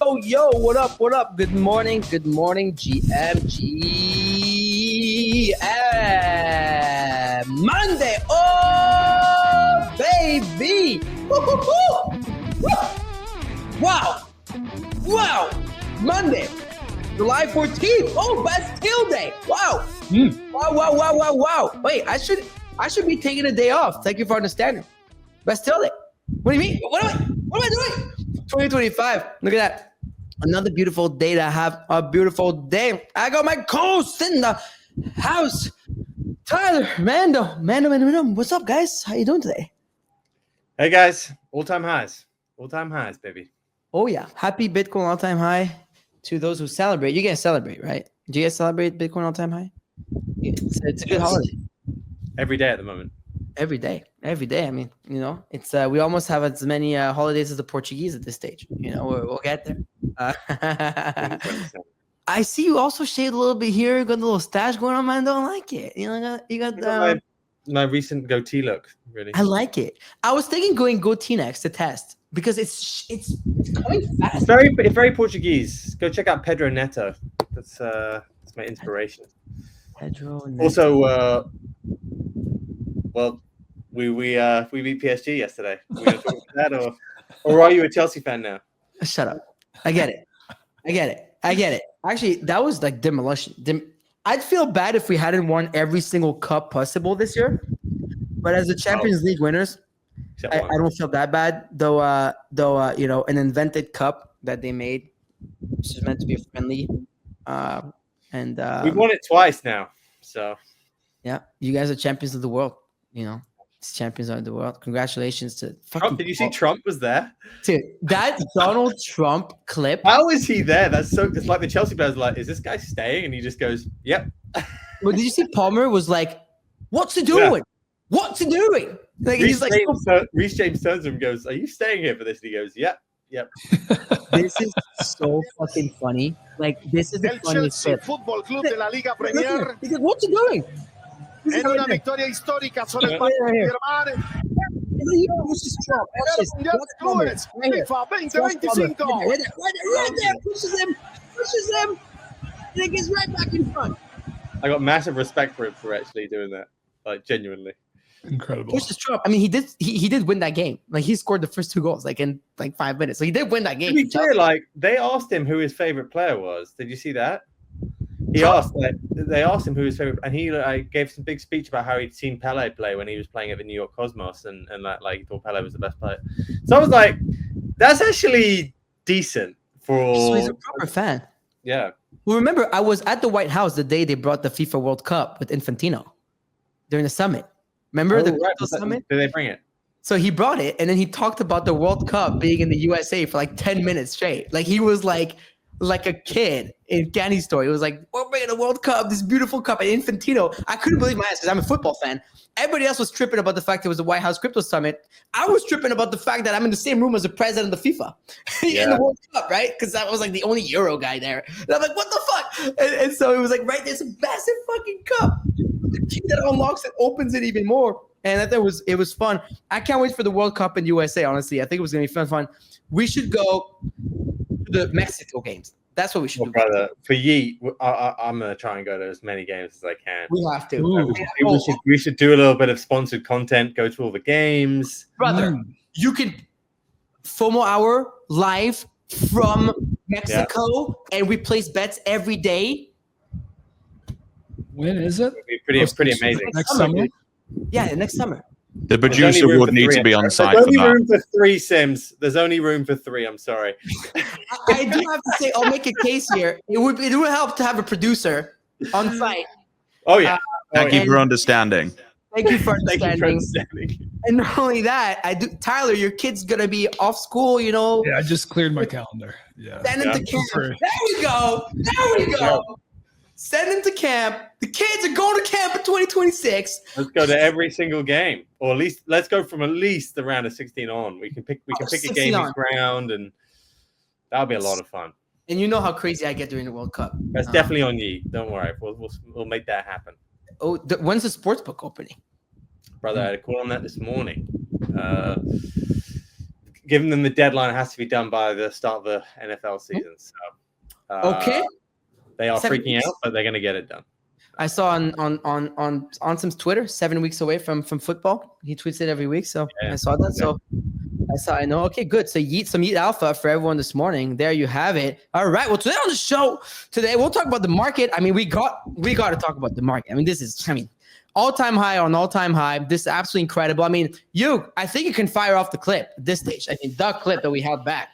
Yo, what up, what up? Good morning, GM. Monday, oh, baby. Woo-hoo-hoo. Wow, Monday, July 14th. Oh, Bastille Day. Wow. Wow. Wait, I should be taking a day off. Thank you for understanding. Bastille Day. What do you mean? What am I doing? 2025. Look at that. Another beautiful day to have a beautiful day. I got my co-host in the house. Tyler, Mando, what's up, guys? How you doing today? Hey, guys. All-time highs, baby. Oh, yeah. Happy Bitcoin all-time high to those who celebrate. You guys celebrate, right? Do you guys celebrate Bitcoin all-time high? It's a good holiday. Every day at the moment. Every day. I mean, it's we almost have as many holidays as the Portuguese at this stage. We'll get there. I see you also shaved a little bit here. Got a little stash going on, man. I don't like it. You got my recent goatee look. Really, I like it. I was thinking going goatee next to test because it's coming fast. It's very Portuguese. Go check out Pedro Neto. That's my inspiration. Pedro Neto. Also, well, we beat PSG yesterday. Are we gonna talk about that, or are you a Chelsea fan now? Shut up. I get it. Actually, that was like demolition. I'd feel bad if we hadn't won every single cup possible this year. But as the Champions League winners, I don't feel that bad. Though, an invented cup that they made, which is meant to be friendly. And we've won it twice now. So yeah, you guys are champions of the world. It's champions of the world. Congratulations to Trump. Did you see Trump was there? Dude, that Donald Trump clip. How is he there? It's like the Chelsea players are like, is this guy staying? And he just goes, yep. Well, did you see Palmer was like, what's he doing? Yeah. What's he doing? Like Reece James turns to him and goes, are you staying here for this? And he goes, yep. This is so fucking funny. Like, this is the funniest clip. Fútbol Club de la Liga Premier. He's like, what's he doing? En una victoria histórica sobre el país de Germán. FIFA 2025. Right there, pushes him. And it gets right back in front. I got massive respect for him for actually doing that. Like, genuinely. Incredible. Pushes Trump. I mean, he did win that game. Like, he scored the first 2 goals like in like 5 minutes. So he did win that game. To be clear, like, they asked him who his favorite player was. Did you see that? They asked him who his favorite, and he gave some big speech about how he'd seen Pele play when he was playing at the New York Cosmos, and he thought Pele was the best player. So I was like, that's actually decent for. So he's a proper fan. Yeah. Well, remember, I was at the White House the day they brought the FIFA World Cup with Infantino during the summit. Remember the summit? Did they bring it? So he brought it, and then he talked about the World Cup being in the USA for like 10 minutes straight. Like, he was like a kid in Candy Store. He was like, we're bringing the World Cup, this beautiful cup. And Infantino, I couldn't believe my eyes because I'm a football fan. Everybody else was tripping about the fact it was the White House Crypto Summit. I was tripping about the fact that I'm in the same room as the president of the FIFA in the World Cup, right? Because I was like the only Euro guy there. And I'm like, what the fuck? And so it was like, right, there's a massive fucking cup. The key that unlocks it opens it even more. And I thought it was fun. I can't wait for the World Cup in USA, honestly. I think it was going to be fun. We should go to the Mexico games. That's what we should do. Brother, for YEET, I'm going to try and go to as many games as I can. We have to. We should do a little bit of sponsored content, go to all the games. Brother, you can FOMO Hour live from Mexico, and we place bets every day. When is it? It'd be pretty amazing. Next summer? Yeah, next summer. The producer would need to be on site for that. There's only room for 3 Sims. There's only room for 3. I'm sorry. I do have to say, I'll make a case here. It would help to have a producer on site. Oh, yeah. Thank you for understanding. Thank you for understanding. And not only that, Tyler, your kid's going to be off school, Yeah, I just cleared my calendar. Yeah. Send him to camp. There we go. Send them to camp. The kids are going to camp in 2026. Let's go to every single game, or at least let's go from at least the round of 16 on. We can pick a gaming ground, and that'll be a lot of fun. And you know how crazy I get during the World Cup. That's definitely on YEET. Don't worry, we'll make that happen. Oh, when's the sportsbook opening? Brother, I had a call on that this morning. giving them the deadline. It has to be done by the start of the NFL season. So Okay. they are 7 freaking weeks. out, but they're going to get it done. I saw on some Twitter 7 weeks away from football. He tweets it every week, so Yeah. I saw that. So I know. Okay, good. So some YEET alpha for everyone this morning. There you have it. All right. Well, today on the show, we'll talk about the market. I mean, we got to talk about the market. I mean, this is all-time high on all-time high. This is absolutely incredible. I mean, I think you can fire off the clip at this stage. I mean, the clip that we held back.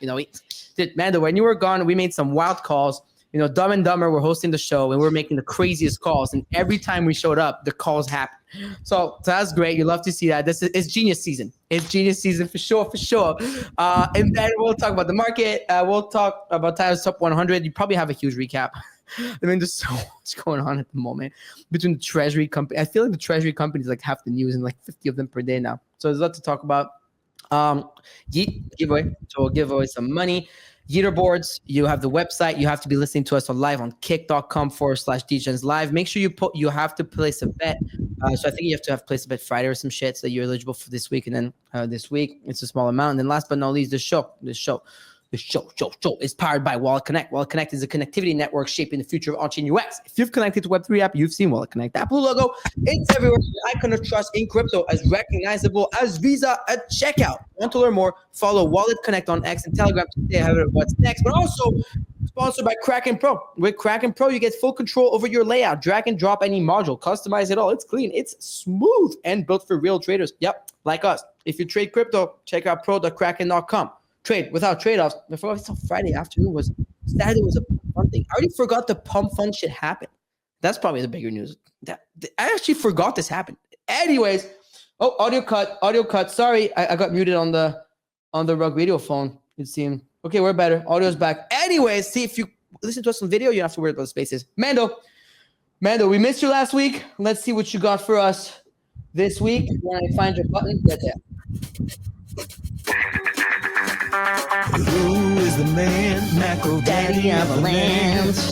Mando, when you were gone, we made some wild calls. Dumb and Dumber were hosting the show, and we're making the craziest calls. And every time we showed up, the calls happened. So that's great. You love to see that. It's genius season. It's genius season for sure. And then we'll talk about the market. We'll talk about Tyler's top 100. You probably have a huge recap. I mean, there's so much going on at the moment between the Treasury company. I feel like the Treasury company is like half the news and like 50 of them per day now. So there's a lot to talk about. YEET giveaway. So we'll give away some money. Yeeter boards, you have the website. You have to be listening to us live on kick.com/Degenz live. Make sure you have to place a bet. So I think you have to have placed a bet Friday or some shit so that you're eligible for this week. And then this week, it's a small amount. And then last but not least, the show is powered by Wallet Connect. Wallet Connect is a connectivity network shaping the future of on-chain UX. If you've connected to Web3 app, you've seen Wallet Connect. That blue logo, it's everywhere. The icon of trust in crypto, as recognizable as Visa at checkout. Want to learn more? Follow Wallet Connect on X and Telegram to stay ahead of what's next. But also sponsored by Kraken Pro. With Kraken Pro, you get full control over your layout. Drag and drop any module. Customize it all. It's clean. It's smooth and built for real traders. Yep, like us. If you trade crypto, check out pro.kraken.com. Trade without trade-offs. Before I saw Friday afternoon Saturday was a fun thing. I already forgot the pump fund shit happened. That's probably the bigger news. I actually forgot this happened. Anyways, audio cut. Sorry, I got muted on the Rug Radio phone. It seemed okay. We're better. Audio's back. Anyways, see if you listen to us on video, you don't have to worry about the spaces. Mando, we missed you last week. Let's see what you got for us this week. When I find your button, get there. Who is the man? Macro Daddy Avalanche.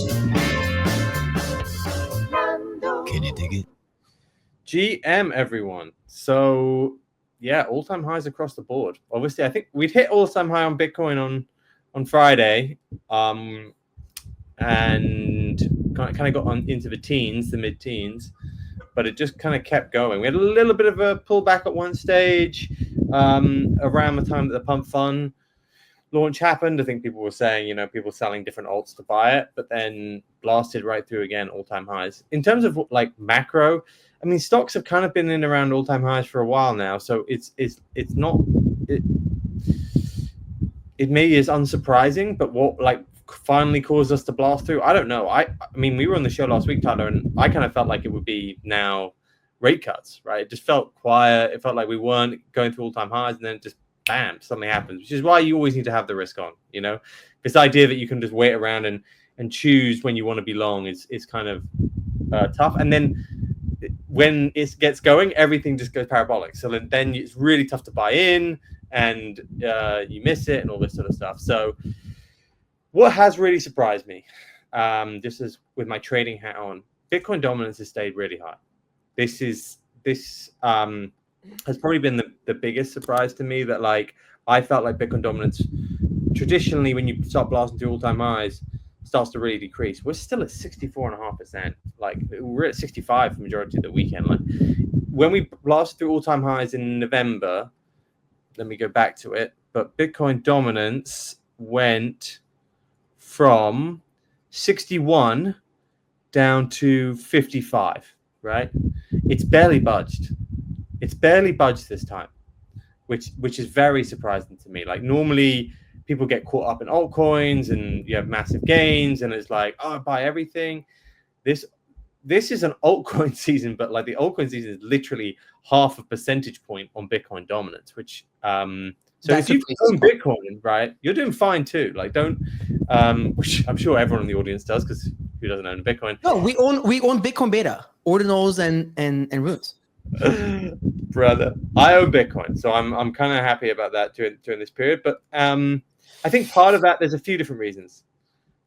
Can you dig it? GM, everyone. So, yeah, all-time highs across the board. Obviously, I think we'd hit all-time high on Bitcoin on Friday, and kind of got into the mid-teens, but it just kind of kept going. We had a little bit of a pullback at one stage around the time that the Pump Fund launch happened. I think people were saying, people selling different alts to buy it, but then blasted right through again, all-time highs. In terms of like macro, I mean, stocks have kind of been in around all-time highs for a while now, so it maybe is unsurprising, but what like finally caused us to blast through, I don't know. I mean, we were on the show last week, Tyler, and I kind of felt like it would be now rate cuts, right? It just felt quiet. It felt like we weren't going through all-time highs, and then just bam, something happens, which is why you always need to have the risk on, this idea that you can just wait around and choose when you want to be long is kind of tough. And then when it gets going, everything just goes parabolic. So then it's really tough to buy in, and you miss it and all this sort of stuff. So what has really surprised me, just as with my trading hat on, Bitcoin dominance has stayed really high. This has probably been the biggest surprise to me, that like I felt like Bitcoin dominance traditionally, when you start blasting through all-time highs, starts to really decrease. We're still at 64.5%. Like we're at 65 for the majority of the weekend. Like when we blasted through all-time highs in November, let me go back to it, but Bitcoin dominance went from 61 down to 55, right? It's barely budged. This time, which is very surprising to me. Like normally people get caught up in altcoins and you have massive gains and it's like, oh, buy everything. This is an altcoin season, but like the altcoin season is literally half a percentage point on Bitcoin dominance, which so if you own Bitcoin, right, you're doing fine too. Like don't which I'm sure everyone in the audience does, because who doesn't own a Bitcoin? No, we own Bitcoin Beta, Ordinals and Roots. Brother, I own Bitcoin, so I'm kind of happy about that during this period. But I think part of that, there's a few different reasons.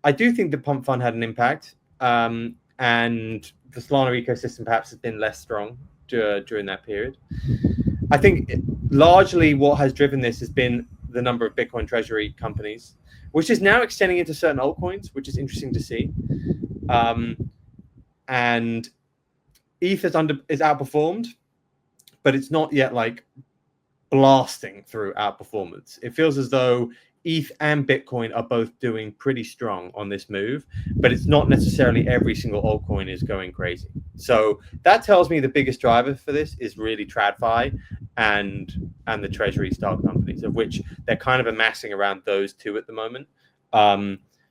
I do think the Pump Fund had an impact, and the Solana ecosystem perhaps has been less strong during that period. I think largely what has driven this has been the number of Bitcoin Treasury companies, which is now extending into certain altcoins, which is interesting to see. And ETH is outperformed, but it's not yet like blasting through outperformance. It feels as though ETH and Bitcoin are both doing pretty strong on this move, but it's not necessarily every single altcoin is going crazy. So that tells me the biggest driver for this is really TradFi and the Treasury style companies, of which they're kind of amassing around those two at the moment.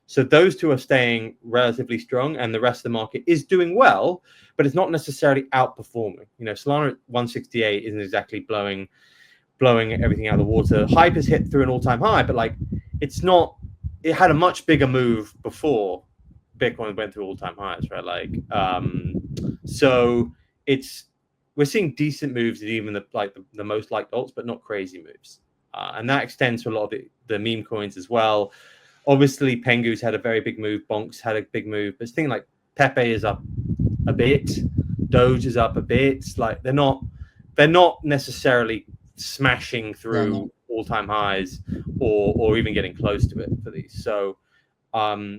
So those two are staying relatively strong, and the rest of the market is doing well, but it's not necessarily outperforming. You know, Solana at 168 isn't exactly blowing everything out of the water. Hype has hit through an all-time high, but like it had a much bigger move before Bitcoin went through all-time highs, right? Like so we're seeing decent moves in even the most liked alts, but not crazy moves. And that extends to a lot of the meme coins as well. Obviously, Pengu's had a very big move, Bonks had a big move, but it's things like Pepe is up a bit, Doge is up a bit. Like they're not necessarily smashing through all-time highs or even getting close to it for these. So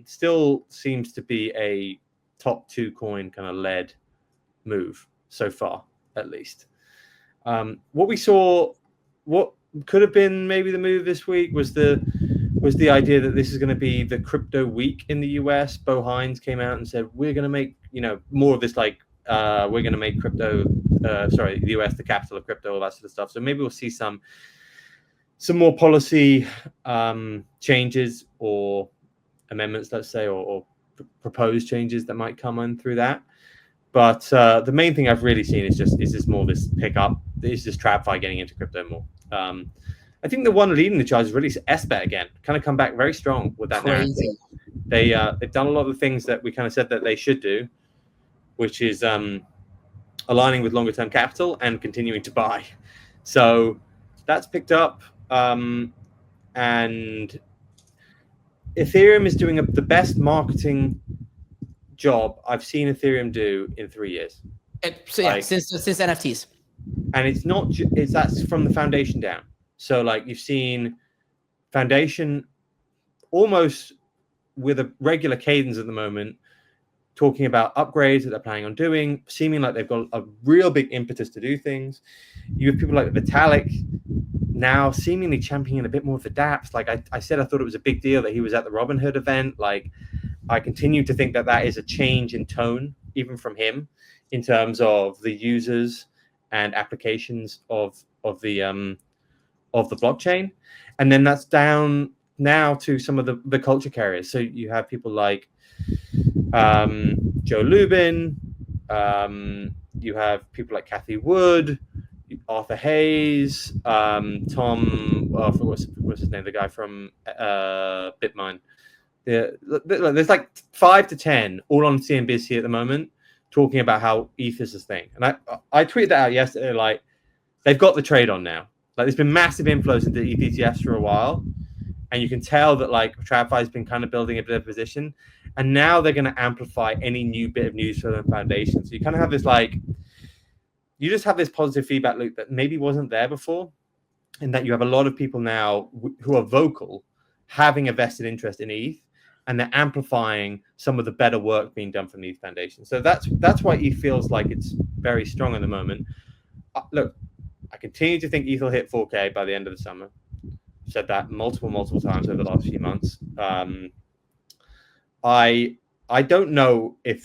still seems to be a top two coin kind of led move so far, at least. What we saw, what could have been maybe the move this week was the idea that this is going to be the crypto week in the US. Bo Hines came out and said, we're going to make, more of this, like, we're going to make crypto, the US, the capital of crypto, all that sort of stuff. So maybe we'll see some more policy changes or amendments, let's say, or proposed changes that might come on through that. But the main thing I've really seen is just more this pickup. It's just TradFi getting into crypto more. I think the one leading the charge is really SBET again. Kind of come back very strong with that narrative. They've done a lot of the things that we kind of said that they should do, which is aligning with longer term capital and continuing to buy. So that's picked up. And Ethereum is doing the best marketing job I've seen Ethereum do in 3 years. Since NFTs. And it's not that's from the foundation down. So like you've seen foundation almost with a regular cadence at the moment, talking about upgrades that they're planning on doing, seeming like they've got a real big impetus to do things. You have people like Vitalik now seemingly championing a bit more of the dApps. Like I said, I thought it was a big deal that he was at the Robinhood event. Like I continue to think that is a change in tone, even from him, in terms of the users and applications of the blockchain. And then that's down now to some of the culture carriers. So you have people like Joe Lubin, you have people like Kathy Wood, Arthur Hayes, Tom, what's his name, the guy from Bitmine. There's like 5 to 10 all on CNBC at the moment talking about how ETH is this thing. And I tweeted that out yesterday, like they've got the trade on now. Like there's been massive inflows into ETFs for a while, and you can tell that like TradFi has been kind of building a bit of position, and now they're going to amplify any new bit of news for the foundation. So you kind of have this you just have this positive feedback loop that maybe wasn't there before, and that you have a lot of people now who are vocal, having a vested interest in ETH, and they're amplifying some of the better work being done from the ETH Foundation. So that's why ETH feels like it's very strong at the moment. Look, I continue to think ETH will hit 4K by the end of the summer. I've said that multiple times over the last few months. I don't know if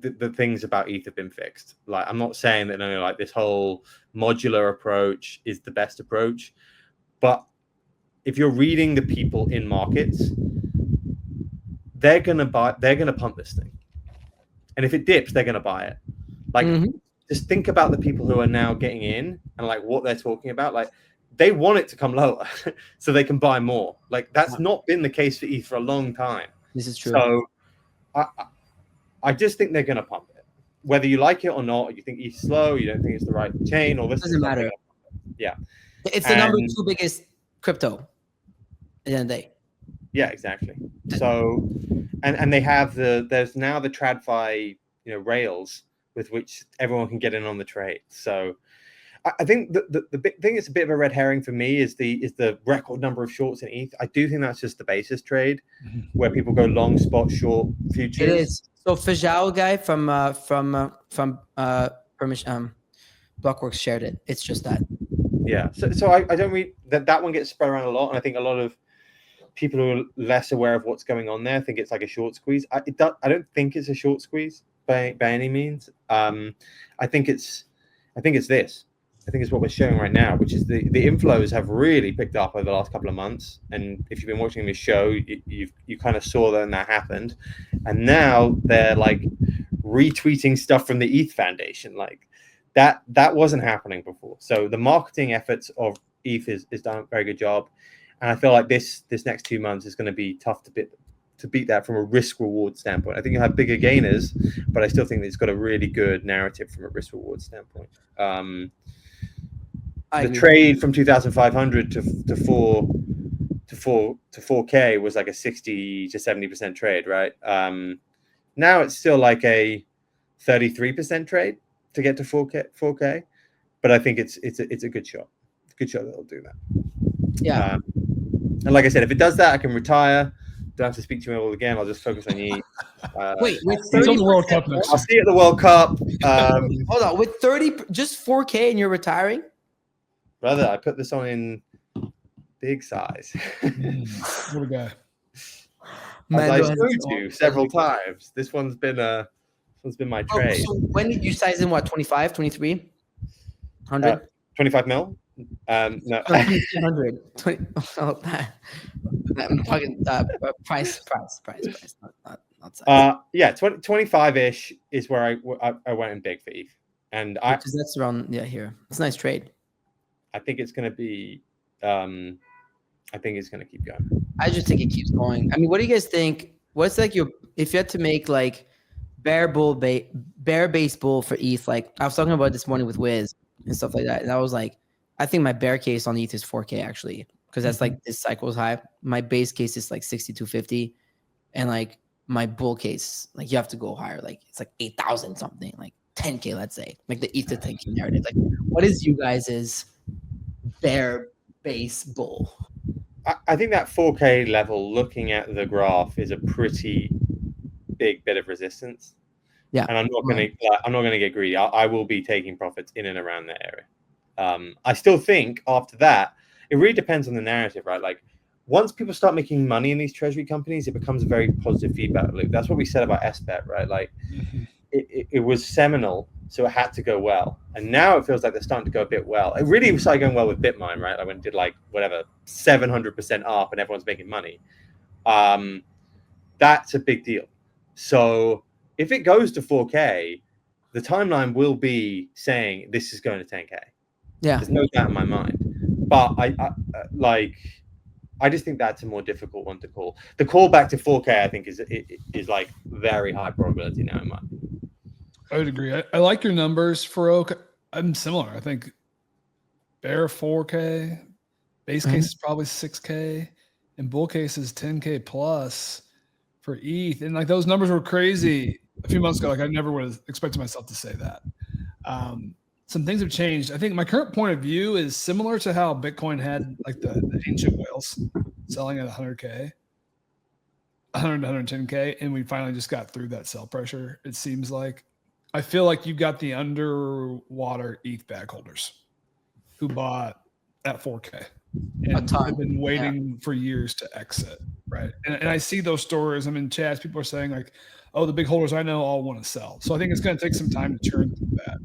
the things about ETH have been fixed. Like I'm not saying that like this whole modular approach is the best approach, but if you're reading the people in markets, they're gonna pump this thing, and if it dips, they're gonna buy it. Like just think about the people who are now getting in and like what they're talking about. Like they want it to come lower so they can buy more. Like that's not been the case for ETH for a long time. This is true. So I just think they're going to pump it, whether you like it or not. You think ETH's slow, you don't think it's the right chain, or this doesn't matter. Yeah, it's the number 2 biggest crypto at the end of the day. Yeah, exactly. So, and they have there's now the TradFi rails with which everyone can get in on the trade. So I think the big thing that's a bit of a red herring for me is the record number of shorts in ETH. I do think that's just the basis trade where people go long spot, short futures. It is. So Fajal guy from Blockworks shared it. It's just that. Yeah. So I don't read that one gets spread around a lot, and I think a lot of people who are less aware of what's going on there think it's like a short squeeze. I don't think it's a short squeeze by any means. I think it's this. I think it's what we're showing right now, which is the inflows have really picked up over the last couple of months. And if you've been watching this show, you kind of saw that when that happened. And now they're like retweeting stuff from the ETH Foundation. Like that wasn't happening before. So the marketing efforts of ETH is done a very good job. And I feel like this next 2 months is going to be tough to beat that from a risk reward standpoint. I think you'll have bigger gainers, but I still think that it's got a really good narrative from a risk reward standpoint. The trade from 2,500 to 4K was like a 60 to 70% trade, right? Now it's still like a 33% trade to get to 4K, but I think it's a good shot. It's a good shot that it'll do that. Yeah. And like I said, if it does that, I can retire. Don't have to speak to you all again. I'll just focus on you. Wait, with He's on the World Cup next I'll see you at the World Cup. Hold on, with 30, just 4K, and you're retiring? Brother, I put this on in big size. What a guy. As I showed you several times. This one's been my trade. So when did you size in? What, 25, 23, 100? 25 mil. No. 100. I'm talking price, not size. Yeah, 25-ish is where I went in big for ETH, and Because that's around here. It's a nice trade. I think it's going to be. I think it's going to keep going. I just think it keeps going. I mean, what do you guys think? What's like if you had to make like bear base bull for ETH? Like I was talking about this morning with Wiz and stuff like that, and I was like, I think my bear case on ETH is 4K actually, because that's like this cycle's high. My base case is like 6,250, and like my bull case, like you have to go higher. Like it's like 8,000 something, like 10K, let's say, like the ETH to 10K narrative. Like, what is you guys' bear base bull? I think that 4K level, looking at the graph, is a pretty big bit of resistance. Yeah, and I'm not going to get greedy. I will be taking profits in and around that area. I still think after that, it really depends on the narrative, right? Like once people start making money in these treasury companies, it becomes a very positive feedback loop. That's what we said about SBET, right? Like it was seminal, so it had to go well. And now it feels like they're starting to go a bit well. It really started going well with Bitmine, right? Like when it did like whatever 700% up and everyone's making money. That's a big deal. So if it goes to 4K, the timeline will be saying this is going to 10K. Yeah, there's no doubt in my mind. But I just think that's a more difficult one to call. The call back to 4K, I think, is like very high probability now in my opinion. I would agree. I like your numbers for Oak. I'm similar. I think bear 4K, base case is probably 6K, and bull case is 10K plus for ETH. And like those numbers were crazy a few months ago. Like I never would have expected myself to say that. Some things have changed. I think my current point of view is similar to how Bitcoin had like the ancient whales selling at 100K, 100 to 110K, and we finally just got through that sell pressure. It seems like I feel like you got the underwater ETH bag holders who bought at 4K and have been waiting for years to exit, right? And I see those stories. I'm in chats. People are saying like, "Oh, the big holders I know all want to sell." So I think it's going to take some time to churn through that.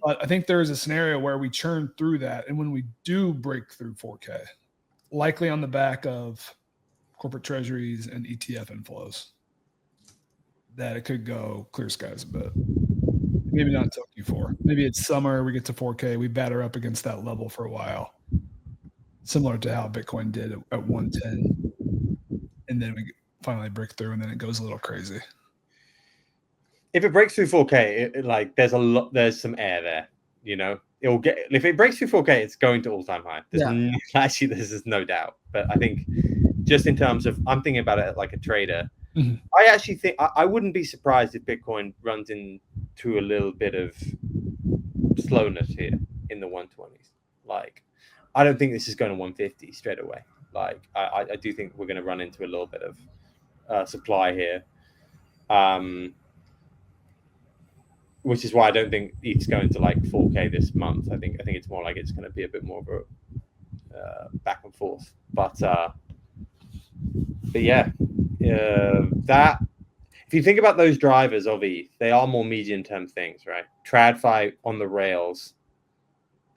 But I think there is a scenario where we churn through that, and when we do break through 4K, likely on the back of corporate treasuries and ETF inflows, that it could go clear skies a bit. Maybe not until Q4. Maybe it's summer, we get to 4K, we batter up against that level for a while, similar to how Bitcoin did at 110, and then we finally break through, and then it goes a little crazy. If it breaks through 4K, like there's some air there, you know. It'll get, if it breaks through 4K, it's going to all-time high. Actually, there's no doubt. But I think just in terms of, I'm thinking about it like a trader. I actually think I wouldn't be surprised if Bitcoin runs into a little bit of slowness here. in the 120s. Like, I don't think this is going to 150 straight away. Like, I do think we're going to run into a little bit of supply here, which is why I don't think ETH's going to like 4K this month. I think it's more like it's going to be a bit more of a back and forth. But yeah, that if you think about those drivers of ETH, they are more medium-term things, right? TradFi on the rails,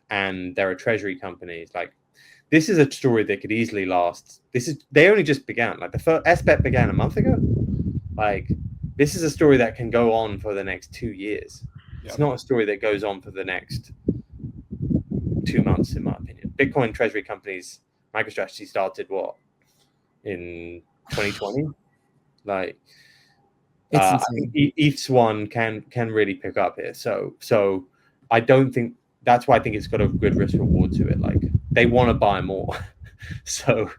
and there are treasury companies. Like, this is a story that could easily last. They only just began. Like, the first SBET began a month ago. Like, this is a story that can go on for the next 2 years. Yep. It's not a story that goes on for the next 2 months, in my opinion. Bitcoin treasury companies, MicroStrategy started what, in 2020? Like, I think ETH's one can really pick up here. So I don't think that's why I think it's got a good risk reward to it. Like, they want to buy more. So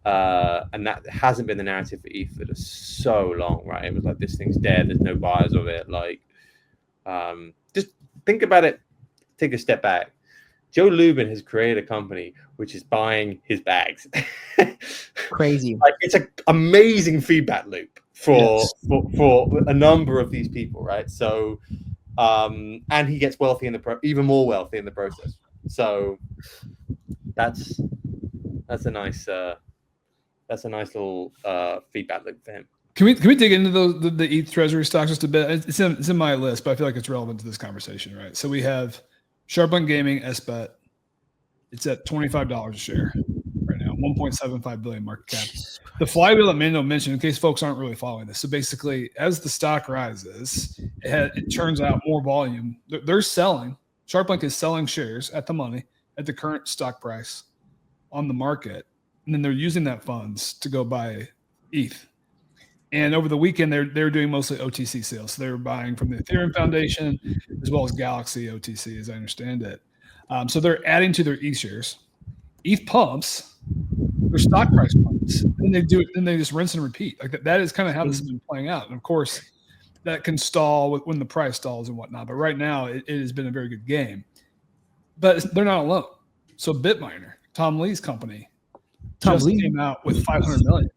and that hasn't been the narrative for ETH for so long, right? It was like, this thing's dead, there's no buyers of it. Like, just think about it, take a step back. Joe Lubin has created a company which is buying his bags. Crazy. Like, it's an amazing feedback loop for a number of these people, right? So and he gets wealthy even more wealthy in the process. So that's a nice little feedback loop for him. Can we dig into the ETH treasury stocks just a bit? It's in my list, but I feel like it's relevant to this conversation, right? So we have Sharplink Gaming SBET. It's at $25 a share right now, 1.75 billion market cap. The flywheel that Mando mentioned, in case folks aren't really following this, so basically, as the stock rises, it turns out more volume. They're selling. Sharplink is selling shares at the money at the current stock price on the market, and then they're using that funds to go buy ETH. And over the weekend, they're doing mostly OTC sales. So they were buying from the Ethereum Foundation as well as Galaxy OTC, as I understand it. So they're adding to their ETH shares. ETH pumps, their stock price pumps, and they do it. Then they just rinse and repeat. Like that is kind of how this has been playing out. And of course, that can stall when the price stalls and whatnot. But right now, it has been a very good game. But they're not alone. So BitMiner, Tom Lee's company, came out with 500 million.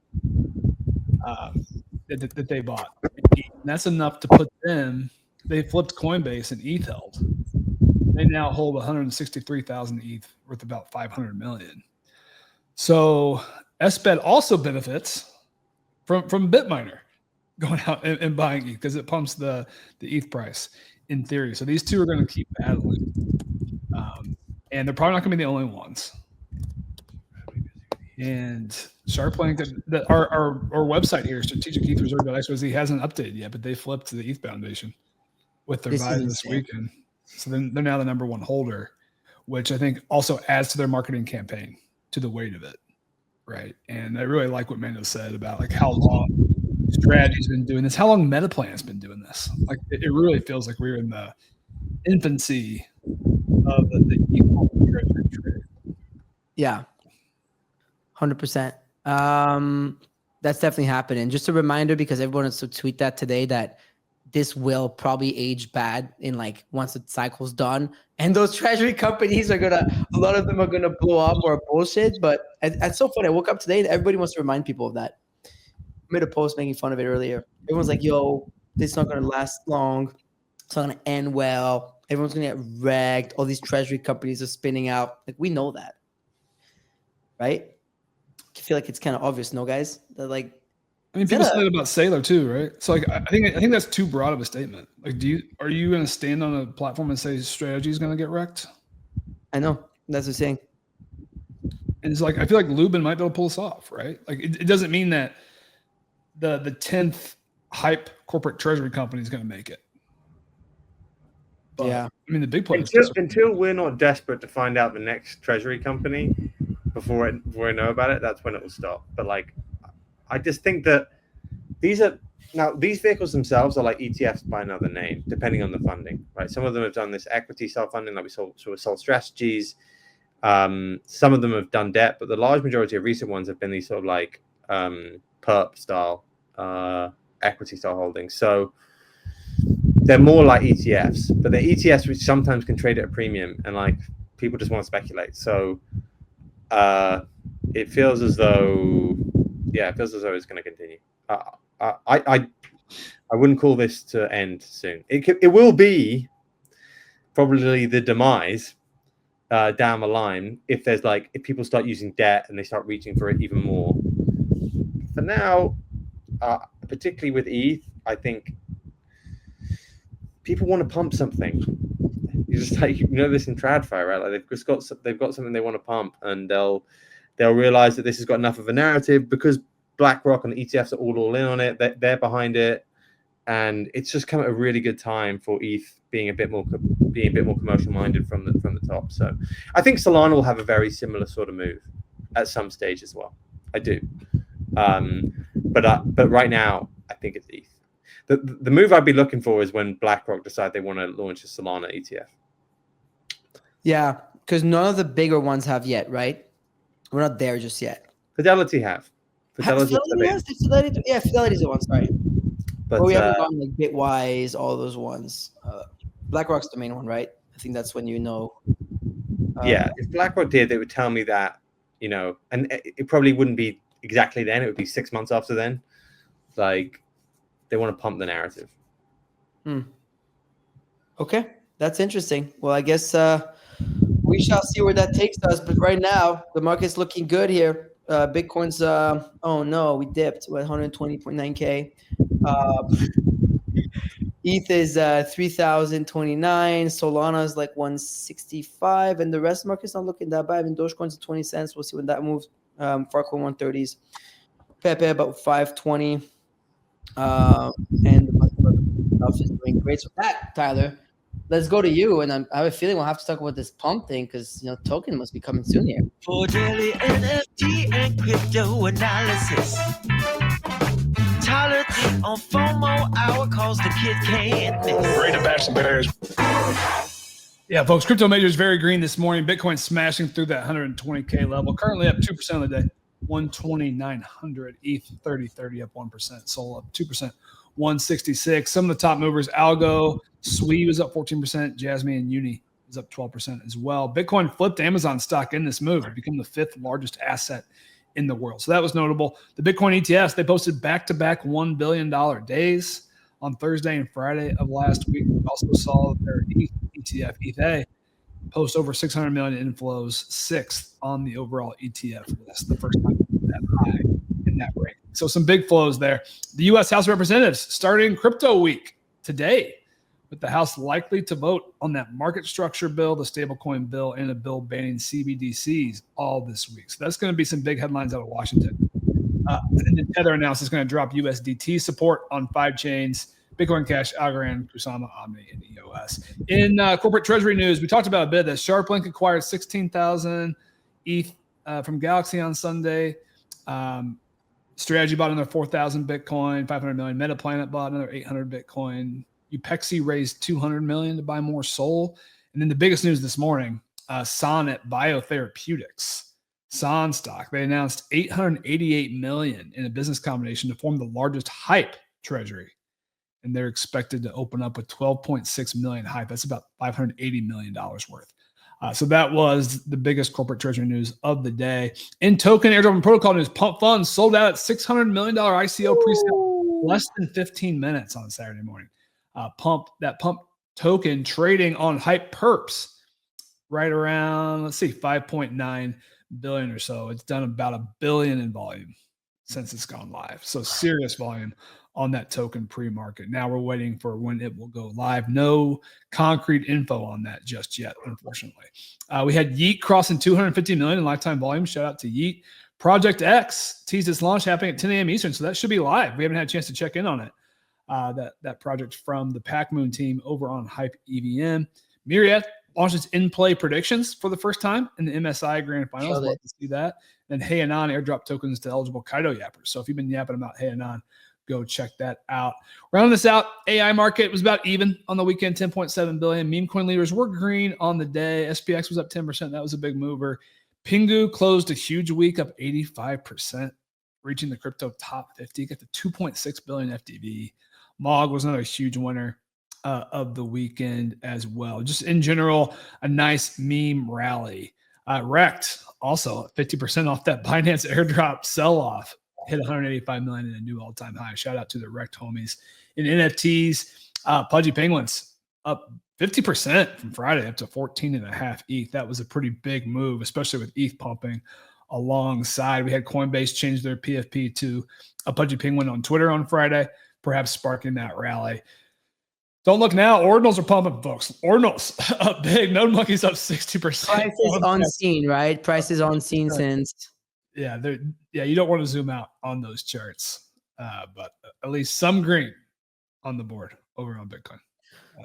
That they bought. And that's enough to put them. They flipped Coinbase and ETH held. They now hold 163,000 ETH worth about 500 million. So SBET also benefits from BitMiner going out and buying ETH because it pumps the ETH price in theory. So these two are going to keep battling, and they're probably not going to be the only ones. And Sharplink, our website here, strategicethreserve.xyz, hasn't updated yet, but they flipped to the ETH Foundation with their buys this weekend. So then they're now the number one holder, which I think also adds to their marketing campaign, to the weight of it, right? And I really like what Mando said about like how long Strategy's been doing this, how long Metaplanet's been doing this. Like it really feels like we're in the infancy of the ETH treasury trade. Yeah. 100%. That's definitely happening. Just a reminder, because everyone wants to tweet that today, that this will probably age bad in like once the cycle's done, and those treasury companies a lot of them are gonna blow up or bullshit. But it's so funny. I woke up today and everybody wants to remind people of that. I made a post making fun of it earlier. Everyone's like, "Yo, this is not gonna last long. It's not gonna end well. Everyone's gonna get wrecked. All these treasury companies are spinning out." Like, we know that, right? I feel like it's kind of obvious, no, guys? That, like, I mean, people say that about Sailor too, right? So, like, I think that's too broad of a statement. Like, are you going to stand on a platform and say strategy is going to get wrecked? I know, that's what I'm saying. And it's like, I feel like Lubin might be able to pull this off, right? Like, it doesn't mean that the 10th hype corporate treasury company is going to make it. But, yeah, I mean, the big players. Until we're not desperate to find out the next treasury company before I know about it, that's when it will stop. But like, I just think that these vehicles themselves are like ETFs by another name, depending on the funding, right? Some of them have done this equity self-funding, like we saw with Sol Strategies. Some of them have done debt, but the large majority of recent ones have been these sort of like perp style, equity style holdings. So they're more like ETFs, but they're ETFs which sometimes can trade at a premium, and like people just want to speculate. So it feels as though, it's going to continue. I wouldn't call this to end soon. It will be probably the demise down the line if people start using debt and they start reaching for it even more. For now, particularly with ETH, I think people want to pump something. You just this in TradFi, right? Like they've got something they want to pump, and they'll realize that this has got enough of a narrative because BlackRock and the ETFs are all in on it. They're behind it, and it's just come at a really good time for ETH being a bit more commercial minded from the top. So I think Solana will have a very similar sort of move at some stage as well. I do, but right now I think it's ETH. The move I'd be looking for is when BlackRock decide they want to launch a Solana ETF. Yeah, because none of the bigger ones have yet, right? We're not there just yet. Fidelity have. Fidelity's the one. Sorry, but we haven't gone like Bitwise, all those ones. BlackRock's the main one, right? I think that's when if BlackRock did, they would tell me that, and it probably wouldn't be exactly then. It would be 6 months after then. Like, they want to pump the narrative. Okay, that's interesting. Well, I guess we shall see where that takes us. But right now, the market's looking good here. Bitcoin's, oh no, we dipped. We're at 120.9K. ETH is 3,029. Solana is like 165. And the rest of the market's not looking that bad. And Dogecoin's at 20 cents. We'll see when that moves. Farcoin 130s. Pepe about 520. And the stuff is doing great. So that, Tyler, let's go to you. And I have a feeling we'll have to talk about this pump thing because token must be coming soon here. For daily NFT and crypto analysis. Tyler think on FOMO hour cause the kid can't miss. Ready to bash some bears. Yeah, folks, crypto majors very green this morning. Bitcoin smashing through that 120K level. Currently up 2% on the day. 12900. ETH 30 up 1%. Sol up 2%. 166. Some of the top movers: Algo, Sui was up 14%. Jasmine and Uni is up 12% as well. Bitcoin flipped Amazon stock in this move to become the 5th largest asset in the world. So that was notable. The Bitcoin ETFs, they posted back-to-back $1 billion days on Thursday and Friday of last week. We also saw their ETH ETF, ETH, post over 600 million inflows, 6th on the overall ETF list, the first time that high in that rank. So some big flows there. The U.S. House of Representatives starting crypto week today, with the House likely to vote on that market structure bill, the stablecoin bill, and a bill banning CBDCs all this week. So that's going to be some big headlines out of Washington. And then Tether announced it's going to drop USDT support on 5 chains: Bitcoin Cash, Algorand, Kusama, Omni, and EOS. In corporate treasury news, we talked about a bit that Sharplink acquired 16,000 ETH from Galaxy on Sunday. Strategy bought another 4,000 Bitcoin, 500 million. Metaplanet bought another 800 Bitcoin. Upexi raised 200 million to buy more Sol. And then the biggest news this morning, Sonnet Biotherapeutics, Son stock. They announced 888 million in a business combination to form the largest hype treasury. And they're expected to open up with 12.6 million hype. That's about $580 million worth. So that was the biggest corporate treasury news of the day. In token, airdrop, and protocol news, Pump Funds sold out at $600 million ICO pre-sale less than 15 minutes on Saturday morning. Pump token trading on hype perps right around, 5.9 billion or so. It's done about $1 billion in volume since it's gone live. So serious volume on that token pre-market. Now we're waiting for when it will go live. No concrete info on that just yet, unfortunately. We had YEET crossing 250 million in lifetime volume. Shout out to YEET. Project X teased its launch happening at 10 a.m. Eastern, so that should be live. We haven't had a chance to check in on it. That project from the PackMoon team over on Hype EVM. MYRIAD launched its in-play predictions for the first time in the MSI Grand Finals. Love to see that. And Hey Anon airdrop tokens to eligible Kaido yappers. So if you've been yapping about Hey Anon, go check that out. Rounding this out, AI market was about even on the weekend, 10.7 billion. Meme coin leaders were green on the day. SPX was up 10%. That was a big mover. Pingu closed a huge week, up 85%, reaching the crypto top 50. Got to 2.6 billion FDV. MOG was another huge winner. of the weekend as well. Just in general, a nice meme rally. REKT also 50% off that Binance airdrop sell-off. Hit 185 million in a new all-time high. Shout out to the REKT homies. In NFTs, Pudgy Penguins up 50% from Friday up to 14.5 ETH. That was a pretty big move, especially with ETH pumping alongside. We had Coinbase change their PFP to a Pudgy Penguin on Twitter on Friday, perhaps sparking that rally. Don't look now. Ordinals are pumping, folks. Ordinals up big. Node Monkey's up 60%. Prices unseen, right? Prices unseen since. Yeah, you don't want to zoom out on those charts, but at least some green on the board over on Bitcoin.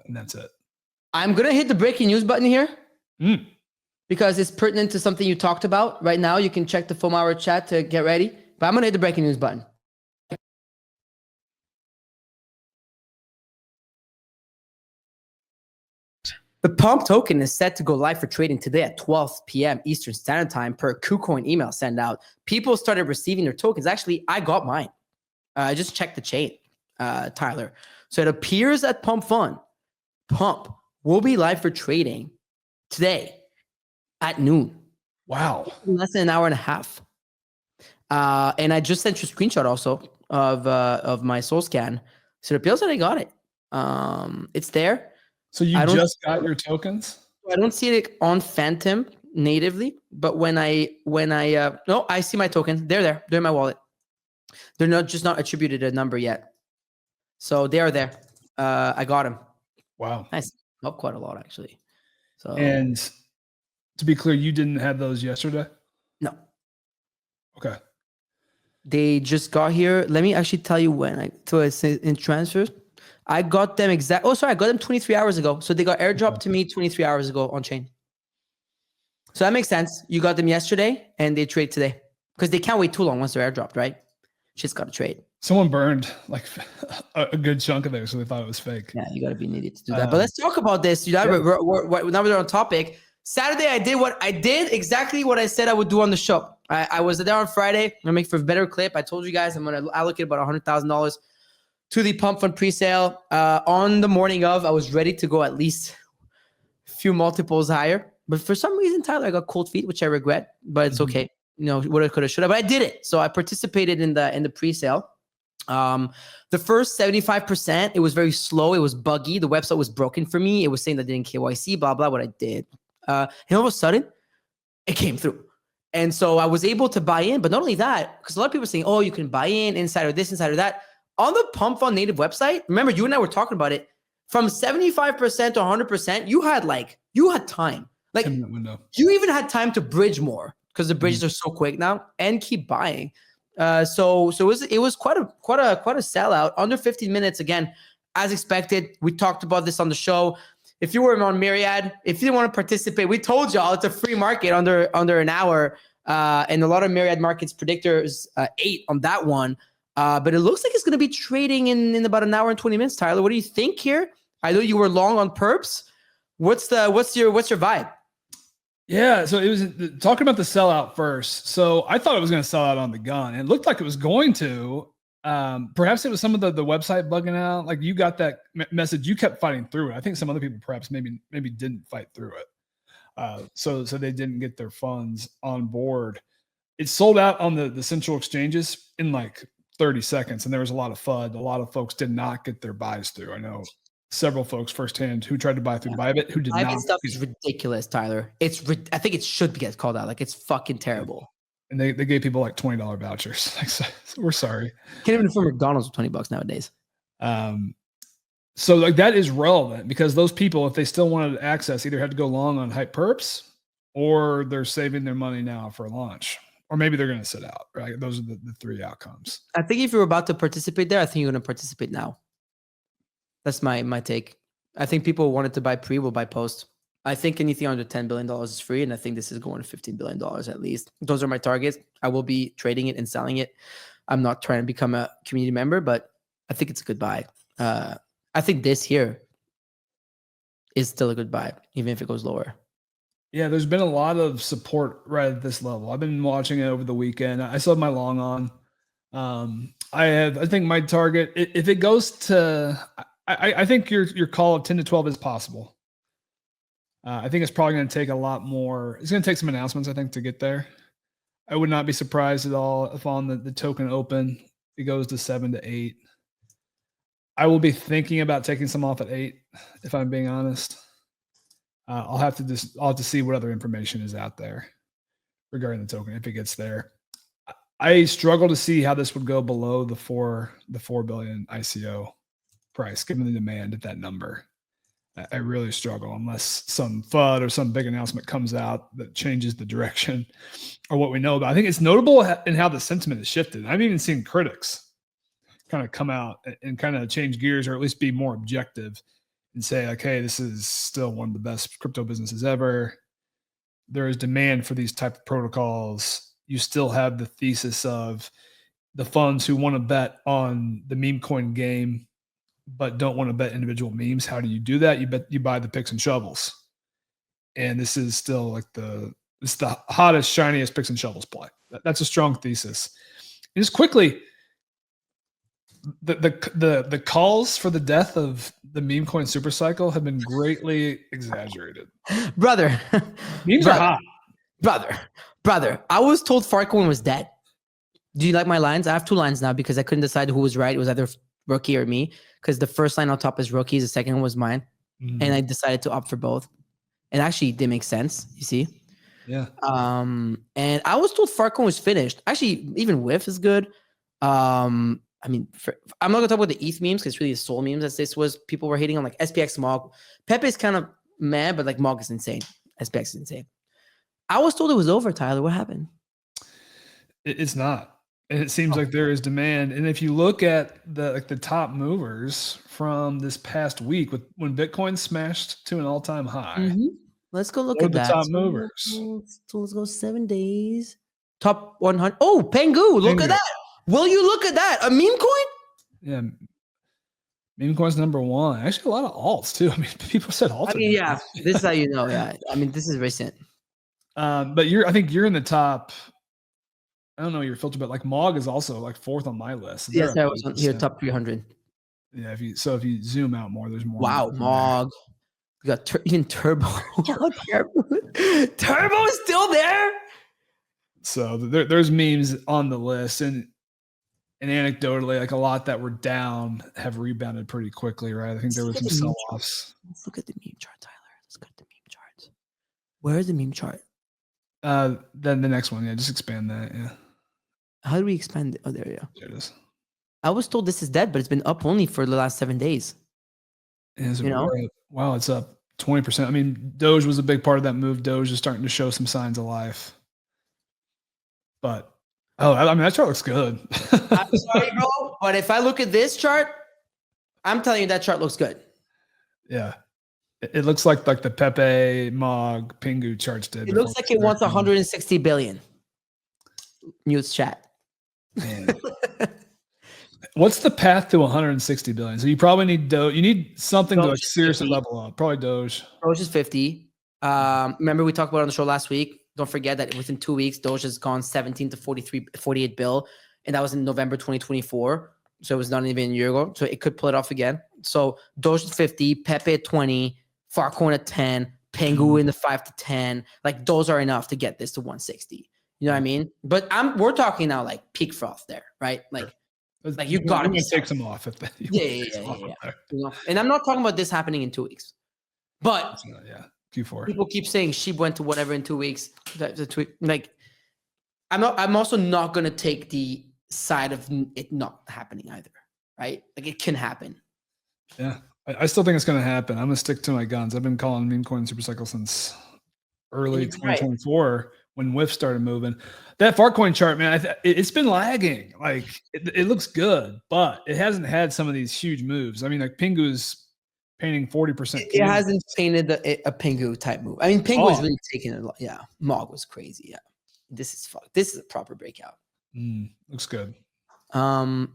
And that's it. I'm going to hit the breaking news button here because it's pertinent to something you talked about right now. You can check the full hour chat to get ready, but I'm going to hit the breaking news button. The PUMP token is set to go live for trading today at 12 p.m. Eastern Standard Time per KuCoin email send out. People started receiving their tokens. Actually, I got mine. I just checked the chain, Tyler. So it appears that PUMP will be live for trading today at noon. Wow. In less than an hour and a half. And I just sent you a screenshot also of my soul scan. So it appears that I got it. It's there. So you just got your tokens? I don't see it on Phantom natively, but when I no, I see my tokens. They're there. They're in my wallet. They're not attributed a number yet. So they are there. I got them. Wow. Nice. Up quite a lot actually. So and to be clear, you didn't have those yesterday? No. Okay. They just got here. Let me actually tell you when in transfers. I got them I got them 23 hours ago. So they got airdropped to me 23 hours ago on chain. So that makes sense. You got them yesterday and they trade today because they can't wait too long once they're airdropped, right? Shit's got to trade. Someone burned like a good chunk of there, so they thought it was fake. Yeah, you got to be an idiot to do that. But let's talk about this. Now we're on topic. Saturday, I did exactly what I said I would do on the show. I was there on Friday. I'm going to make for a better clip. I told you guys I'm going to allocate about $100,000 to the pump fund presale. On the morning of, I was ready to go at least a few multiples higher. But for some reason, Tyler, I got cold feet, which I regret. But it's okay. You know, woulda, coulda, shoulda. But I did it. So I participated in the presale. The first 75%, it was very slow. It was buggy. The website was broken for me. It was saying that I didn't KYC, blah, blah, what I did. And all of a sudden, it came through. And so I was able to buy in. But not only that, because a lot of people are saying, oh, you can buy in inside or this, inside or that. On the Pump Fund native website, remember, you and I were talking about it. From 75% to 100%, you had time. Like, you even had time to bridge more because the bridges are so quick now and keep buying. So it was quite a sellout under 15 minutes. Again, as expected, we talked about this on the show. If you were on MYRIAD, if you didn't want to participate, we told y'all it's a free market under an hour. And a lot of MYRIAD markets predictors ate on that one. But it looks like it's going to be trading in about an hour and 20 minutes. Tyler, what do you think here? I know you were long on perps. What's your vibe? Yeah, so it was talking about the sellout first. So I thought it was going to sell out on the gun. It looked like it was going to. Perhaps it was some of the website bugging out. Like you got that message, you kept fighting through it. I think some other people perhaps maybe didn't fight through it. So they didn't get their funds on board. It sold out on the central exchanges in like 30 seconds, and there was a lot of FUD. A lot of folks did not get their buys through. I know several folks firsthand who tried to buy through IBIT who did not. IBIT stuff is ridiculous, Tyler. I think it should get called out. Like, it's fucking terrible. And they gave people like $20 vouchers. Like, so, we're sorry. Can't even afford McDonald's with $20 nowadays. So like that is relevant because those people, if they still wanted access, either had to go long on hype perps or they're saving their money now for launch. Or maybe they're going to sit out, right? Those are the three outcomes. I think if you're about to participate there, I think you're going to participate now. That's my take. I think people wanted to buy pre will buy post. I think anything under $10 billion is free, and I think this is going to $15 billion at least. Those are my targets. I will be trading it and selling it. I'm not trying to become a community member, but I think it's a good buy. I think this here is still a good buy, even if it goes lower. Yeah, there's been a lot of support right at this level. I've been watching it over the weekend. I still have my long on. I think my target, if it goes to, I think your call of 10 to 12 is possible. I think it's probably going to take a lot more. It's going to take some announcements, I think, to get there. I would not be surprised at all if on the token open, it goes to 7 to 8. I will be thinking about taking some off at 8, if I'm being honest. I'll have to see what other information is out there regarding the token if it gets there. I struggle to see how this would go below the 4 billion ICO price, given the demand at that number. I really struggle unless some FUD or some big announcement comes out that changes the direction or what we know about. I think it's notable in how the sentiment has shifted. I've even seen critics kind of come out and kind of change gears, or at least be more objective and say, like, hey, this is still one of the best crypto businesses ever. There is demand for these type of protocols. You still have the thesis of the funds who want to bet on the meme coin game but don't want to bet individual memes. How do you do that? You buy the picks and shovels. And this is still like it's the hottest, shiniest picks and shovels play. That's a strong thesis. And just quickly, the calls for the death of the meme coin super cycle have been greatly exaggerated. Brother. Memes are hot. Brother. I was told Farcoin was dead. Do you like my lines? I have 2 lines now because I couldn't decide who was right. It was either Rookie or me, because the first line on top is Rookies, the second one was mine. And I decided to opt for both. And actually it did make sense, you see? Yeah. And I was told Farcoin was finished. Actually, even Whiff is good. I mean, I'm not gonna talk about the ETH memes because it's really the soul memes as this was. People were hating on like SPX Mog. Pepe is kind of mad, but like Mog is insane. SPX is insane. I was told it was over, Tyler. What happened? It's not. And it seems like there is demand. And if you look at the top movers from this past week, when Bitcoin smashed to an all-time high. Let's go look What at are the that. top movers? So let's go 7 days. Top 100. Oh, Pengu. Look at that. Will you look at that? A meme coin? Yeah. Meme coin's number 1. Actually, a lot of alts too. I mean, people said alts. I mean, yeah. This is how you know. Yeah. I mean, this is recent. But I think you're in the top. I don't know your filter, but like Mog is also like 4th on my list. Yes, I was here, top 300. Yeah, if you zoom out more, there's more. Wow, Mog. You got even Turbo. Turbo is still there. So there's memes on the list, and anecdotally, like a lot that were down have rebounded pretty quickly, right? I think there were some sell-offs. Let's look at the meme chart, Tyler. Let's go to the meme chart. Where is the meme chart? Then the next one, yeah, just expand that, yeah. How do we expand it? Oh, there we go. There it is. I was told this is dead, but it's been up only for the last 7 days. Wow, it's up 20%. I mean, Doge was a big part of that move. Doge is starting to show some signs of life. But, I mean, that chart looks good. I'm sorry, bro, but if I look at this chart, I'm telling you that chart looks good. Yeah. It looks like the Pepe, Mog, Pingu charts did. It looks like it wants 160 billion. News chat. What's the path to 160 billion? So you probably need Doge. You need something to like seriously level up. Probably Doge. Doge is 50. Remember we talked about it on the show last week. Don't forget that within 2 weeks, Doge has gone 17 to 48 bill. And that was in November 2024. So it was not even a year ago. So it could pull it off again. So Doge is 50, Pepe at 20, Farcoin at 10, Pengu in the 5 to 10. Like those are enough to get this to 160. You know what I mean? But we're talking now like peak froth there, right? Like you got to take some off. Yeah. You know? And I'm not talking about this happening in 2 weeks. But Q4. People keep saying Sheep went to whatever in 2 weeks. Like I'm also not gonna take the side of it not happening either, right? Like it can happen. Yeah, I still think it's gonna happen. I'm gonna stick to my guns. I've been calling meme coin supercycle since early 2024 when WIF started moving. That Farcoin chart, man, it's been lagging. Like it looks good, but it hasn't had some of these huge moves. I mean, like Pingu's painting 40%. It hasn't painted a Pingu type move. I mean, Pingu is really taking it. Yeah, Mog was crazy. Yeah, this is a proper breakout. Looks good. Farcoin's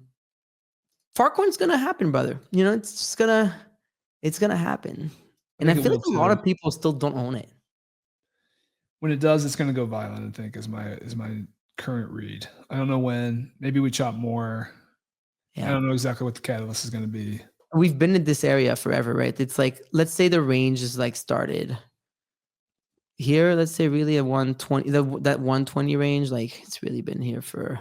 gonna happen, brother. You know, it's gonna happen. And I feel like a lot of people still don't own it. When it does, it's gonna go violent, I think, is my current read. I don't know when. Maybe we chop more. Yeah. I don't know exactly what the catalyst is gonna be. we've been in this area forever, right? It's like, let's say the range is like started here. Let's say really a 120, that 120 range, like it's really been here for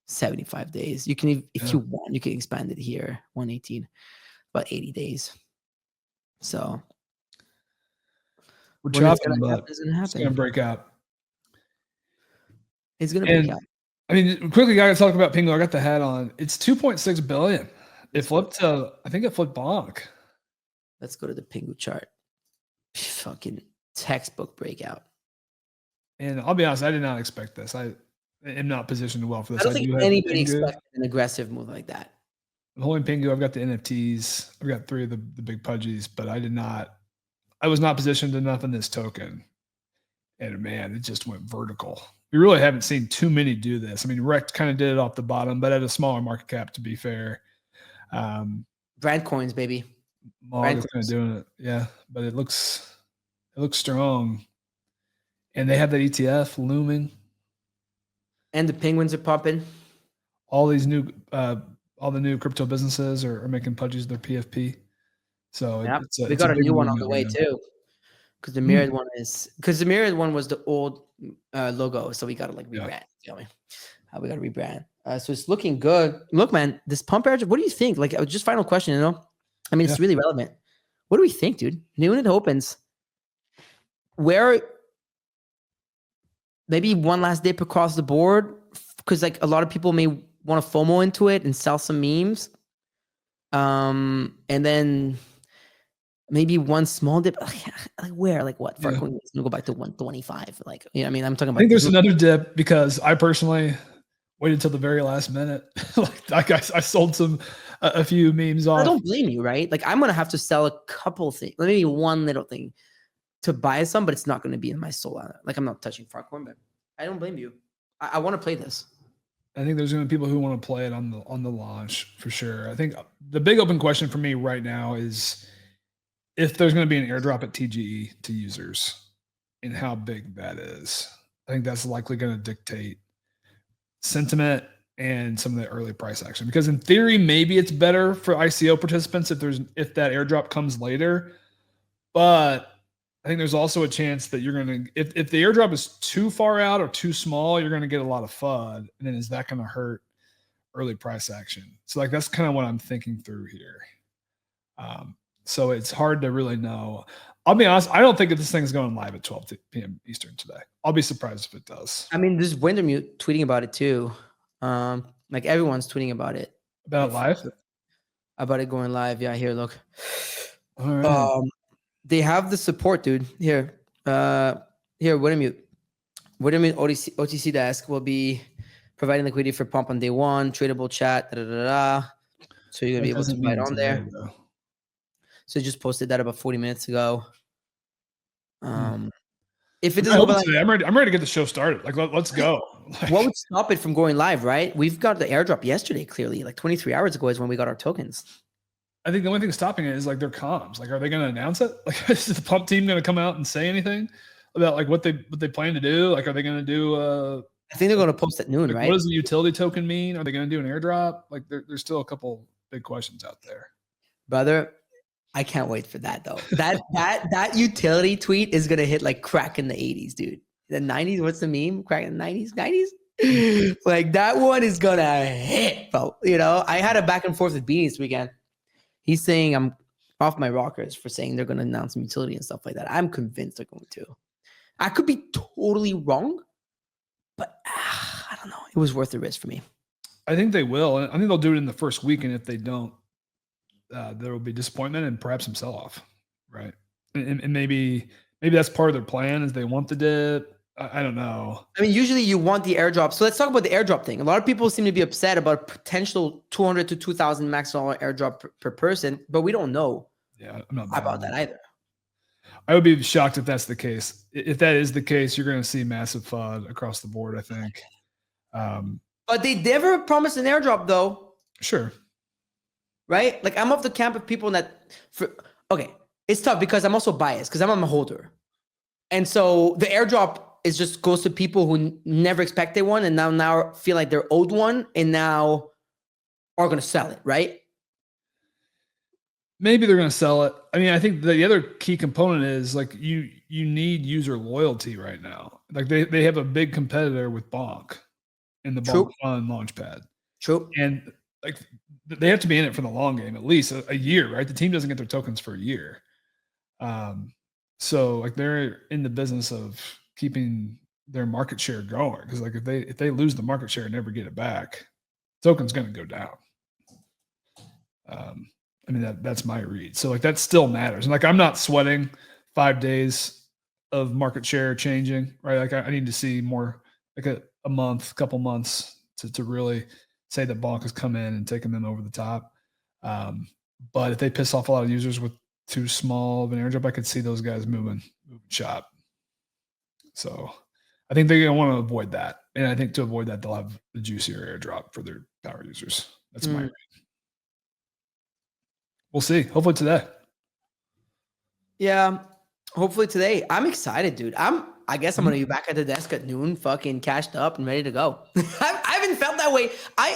75 days. You can, if you want, you can expand it here, 118, about 80 days. So we're when it's chopping, gonna but happen, it's gonna it's gonna happen. break out. It's gonna break out. I mean, quickly, I got to talk about Pingu. I got the hat on. It's 2.6 billion. It flipped to, I think it flipped bonk. Let's go to the Pingu chart. Fucking textbook breakout. And I'll be honest, I did not expect this. I am not positioned well for this. I don't think do have anybody Pingu. expected an aggressive move like that. I'm holding Pingu. I've got the NFTs. I've got 3 of the big pudgies, but I was not positioned enough in this token. And man, it just went vertical. We really haven't seen too many do this. I mean, REKT kind of did it off the bottom, but at a smaller market cap, to be fair. Brand coins, baby. Mog is kind of doing it. Yeah, but it looks strong. And they have that ETF looming. And the penguins are popping. All these new all the new crypto businesses are making pudgies their PFP. So Yep. it's We got a new one on movement the way right too. Because the MYRIAD one was the old logo, so we gotta like rebrand. You know me? We gotta rebrand. So it's looking good. Look, man, this pump airdrop. What do you think? Like, just final question. You know, I mean, it's really relevant. What do we think, dude? New when it opens, where maybe one last dip across the board, because like a lot of people may want to FOMO into it and sell some memes, and then maybe one small dip. Like where? Like what? For going to go back to 125. Like, you know, I mean, I'm talking about. I think there's another dip because I personally waited till the very last minute. like I sold a few memes off. I don't blame you, right? Like I'm gonna have to sell a couple things, maybe one little thing to buy some, but it's not gonna be in my soul. Like I'm not touching Farcoin, but I don't blame you. I want to play this. I think there's going to be people who want to play it on the launch for sure. I think the big open question for me right now is if there's going to be an airdrop at TGE to users and how big that is. I think that's likely going to dictate sentiment and some of the early price action, because in theory, maybe it's better for ICO participants if that airdrop comes later. But I think there's also a chance that you're going to, if the airdrop is too far out or too small, you're going to get a lot of FUD. And then is that going to hurt early price action? So like, that's kind of what I'm thinking through here. So it's hard to really know. I'll be honest, I don't think that this thing's going live at 12 p.m. Eastern today. I'll be surprised if it does. I mean, there's Wintermute tweeting about it too. Like everyone's tweeting about it. About live? About it going live. Yeah, here, look. All right. They have the support, dude. Here, Wintermute OTC desk will be providing liquidity for pump on day one, tradable chat, So you're gonna be able to buy it on there. So I just posted that about 40 minutes ago. If it doesn't go live, I'm ready to get the show started. Like, let's go. What would stop it from going live, right? We've got the airdrop yesterday, clearly. Like 23 hours ago is when we got our tokens. I think the only thing stopping it is like their comms. Like, are they going to announce it? Like, is the pump team going to come out and say anything about like what they plan to do? Like, are they going to do? I think they're going to post at noon, like, right? What does the utility token mean? Are they going to do an airdrop? Like, there's still a couple big questions out there, brother. I can't wait for that though. That utility tweet is gonna hit like crack in the 80s, dude. The 90s. What's the meme? Crack in the 90s. Like that one is gonna hit, bro. You know, I had a back and forth with Beanie this weekend. He's saying I'm off my rockers for saying they're gonna announce some utility and stuff like that. I'm convinced they're going to. I could be totally wrong, but I don't know. It was worth the risk for me. I think they will. I think they'll do it in the first week, and if they don't, there will be disappointment and perhaps some sell-off, right? And maybe that's part of their plan is they want the dip. I don't know. I mean, usually you want the airdrop. So let's talk about the airdrop thing. A lot of people seem to be upset about potential 200 to 2,000 max dollar airdrop per person, but we don't know I'm not about that either. I would be shocked if that's the case. If that is the case, you're going to see massive FUD across the board, I think. But they never promised an airdrop though. Sure. Right? Like I'm of the camp of people that okay, it's tough because I'm also biased because I'm a holder. And so the airdrop is just goes to people who never expected one and now feel like they're owed one and now are going to sell it, right? Maybe they're going to sell it. I mean, I think the other key component is like you need user loyalty right now. Like they have a big competitor with Bonk in the Bonk Fund Launchpad. True. And like they have to be in it for the long game, at least a year, right? The team doesn't get their tokens for a year. So like they're in the business of keeping their market share going. Because like if they lose the market share and never get it back, token's going to go down. I mean, that's my read. So like that still matters. And like I'm not sweating 5 days of market share changing, right? Like I need to see more like a month, couple months to really say that Bonk has come in and taken them over the top. But if they piss off a lot of users with too small of an airdrop, I could see those guys moving shop. So I think they're going to want to avoid that. And I think to avoid that, they'll have the juicier airdrop for their power users. That's my read. We'll see. Hopefully today. Yeah, hopefully today. I'm excited, dude. I guess I'm gonna be back at the desk at noon, fucking cashed up and ready to go. I haven't felt that way.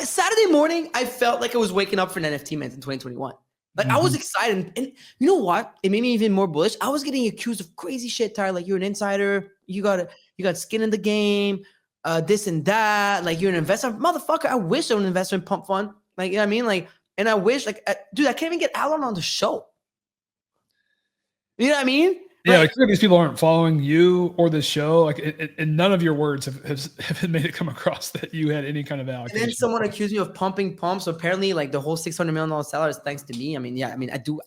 Saturday morning, I felt like I was waking up for an NFT mint in 2021. Like I was excited, and you know what? It made me even more bullish. I was getting accused of crazy shit, Tyler. Like you're an insider. You got skin in the game. This and that. Like you're an investor, motherfucker. I wish I was an investor in Pump Fund. Like you know what I mean, like. And I wish, like, dude, I can't even get Alan on the show. You know what I mean? Yeah, like these people aren't following you or the show. Like, and none of your words have made it come across that you had any kind of allocation. And then someone accused me of pumping pumps. So apparently, like the whole $600 million seller is thanks to me. I mean, yeah, I mean, I do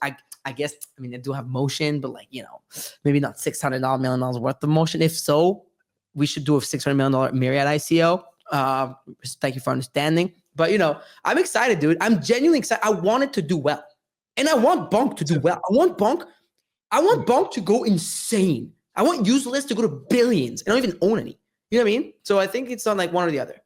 have motion, but like, you know, maybe not $600 million worth of motion. If so, we should do a $600 million MYRIAD ICO. Thank you for understanding. But, you know, I'm excited, dude. I'm genuinely excited. I want it to do well. And I want Bonk to do well. I want Bonk to go insane. I want useless to go to billions. I don't even own any. You know what I mean? So I think it's on like one or the other.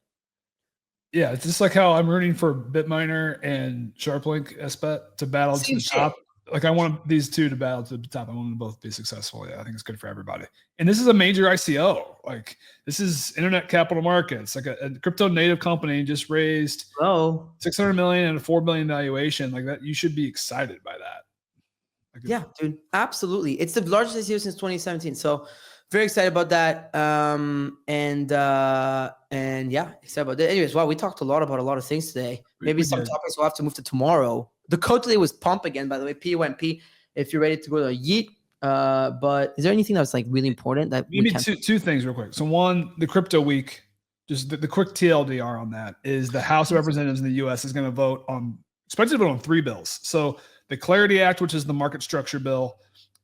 Yeah, it's just like how I'm rooting for Bitminer and Sharplink SBET to battle to the top. Like I want these two to battle to the top. I want them to both be successful. Yeah, I think it's good for everybody. And this is a major ICO. Like this is internet capital markets. Like a crypto native company just raised $600 million and a $4 billion valuation. Like that, you should be excited by that. Like yeah, dude, absolutely. It's the largest ICO since 2017. So very excited about that. And yeah, excited about that. Anyways, wow, we talked a lot about a lot of things today. Maybe some topics we'll have to move to tomorrow. The code today was PUMP again, by the way, PUMP. If you're ready to go to YEET. But is there anything that's like really important that maybe two things real quick? So one, the crypto week, just the quick TLDR on that is the House of Representatives in the U.S. is going to vote on, expected to vote on 3 bills. So the Clarity Act, which is the market structure bill,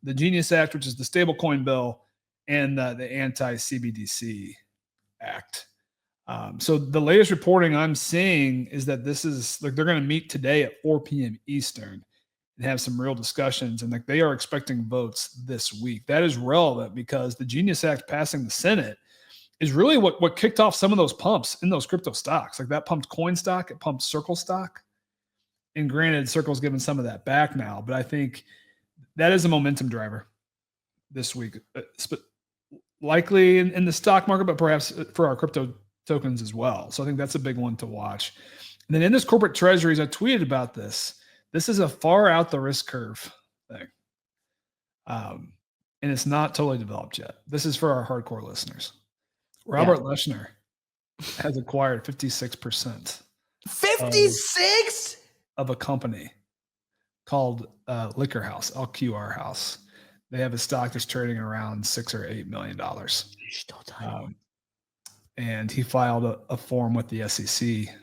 the Genius Act, which is the stablecoin bill, and the anti-CBDC Act. So the latest reporting I'm seeing is that this is like they're going to meet today at 4 p.m. Eastern and have some real discussions, and like they are expecting votes this week. That is relevant because the Genius Act passing the Senate is really what kicked off some of those pumps in those crypto stocks. Like that pumped coin stock, it pumped Circle stock. And granted, Circle's given some of that back now, but I think that is a momentum driver this week. Likely in the stock market, but perhaps for our crypto tokens as well. So I think that's a big one to watch. And then in this corporate treasuries, I tweeted about this. This is a far out the risk curve thing. And it's not totally developed yet. This is for our hardcore listeners. Robert Leshner has acquired 56%. 56 of a company called Liquor House, LQR House. They have a stock that's trading around $6 or $8 million. And he filed a form with the SEC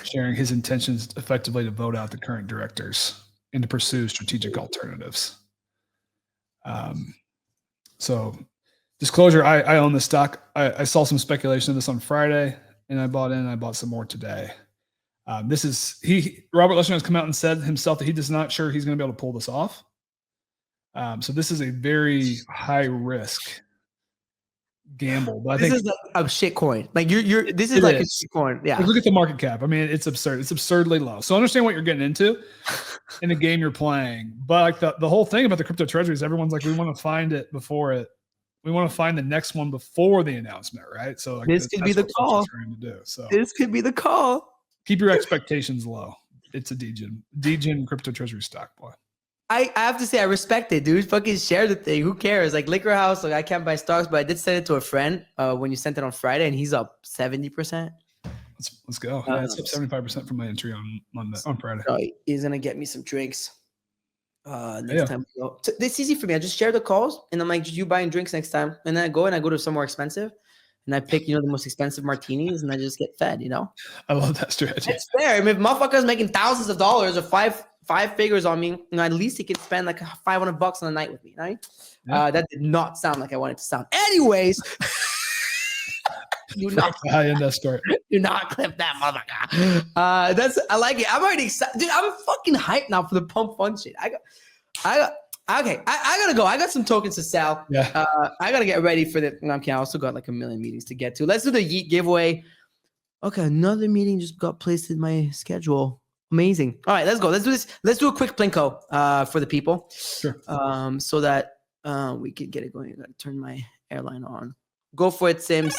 sharing his intentions effectively to vote out the current directors and to pursue strategic alternatives. So disclosure, I own the stock. I saw some speculation of this on Friday and I bought in and I bought some more today. Robert Leshner has come out and said himself that he is not sure he's going to be able to pull this off. So this is a very high risk gamble. But this is like a shit coin. Like this is like a shit coin. Yeah. Look at the market cap. I mean, it's absurd. It's absurdly low. So understand what you're getting into in the game you're playing. But like the whole thing about the crypto treasuries, everyone's like, we want to find it before it. We want to find the next one before the announcement, right? So like, this could be the call. To do. So this could be the call. Keep your expectations low it's a Degen crypto treasury stock, boy. I have to say I respect it, dude. Fucking share the thing. Who cares? Like Liquor House, like I can't buy stocks, but I did send it to a friend when you sent it on Friday, and he's up 70%. Let's go. Yeah, it's up 75% from my entry on Friday. So he's gonna get me some drinks. Next time we go. So it's easy for me. I just share the calls, and I'm like, you buying drinks next time, and then I go to somewhere expensive, and I pick the most expensive martinis, and I just get fed. I love that strategy. It's fair. I mean, if motherfucker's making thousands of dollars or five figures on me, at least he can spend like $500 on a night with me, right? Yeah. That did not sound like I wanted to sound. Anyways, do not clip that motherfucker. I like it. I'm already excited, dude. I'm fucking hyped now for the pump fund shit. Okay. I gotta go. I got some tokens to sell. Yeah. I gotta get ready for the. Okay, I also got like a million meetings to get to. Let's do the YEET giveaway. Okay, another meeting just got placed in my schedule. Amazing. All right, let's go. Let's do this. Let's do a quick Plinko for the people. Sure. So that we can get it going. I gotta turn my airline on. Go for it, Sims.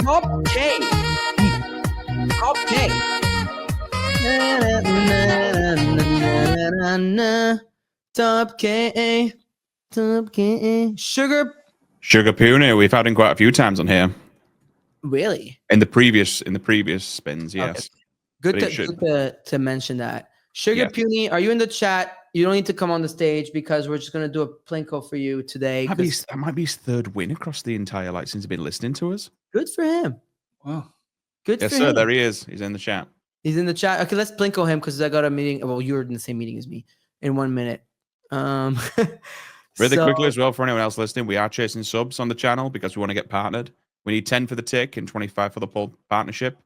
Top K. Top K. Top K. Top K. Sugar Puna, we've had him quite a few times on here. Really? In the previous spins, yes. Okay. Good to mention that. Sugar Puny, are you in the chat? You don't need to come on the stage because we're just gonna do a Plinko for you today. That might be his third win across the entire since he's been listening to us. Good for him. Wow. Good for him. Yes, sir. There he is. He's in the chat. He's in the chat. Okay, let's Plinko him because I got a meeting. Well, you're in the same meeting as me in 1 minute. Really quickly as well, for anyone else listening, we are chasing subs on the channel because we want to get partnered. We need 10 for the tick and 25 for the pull partnership.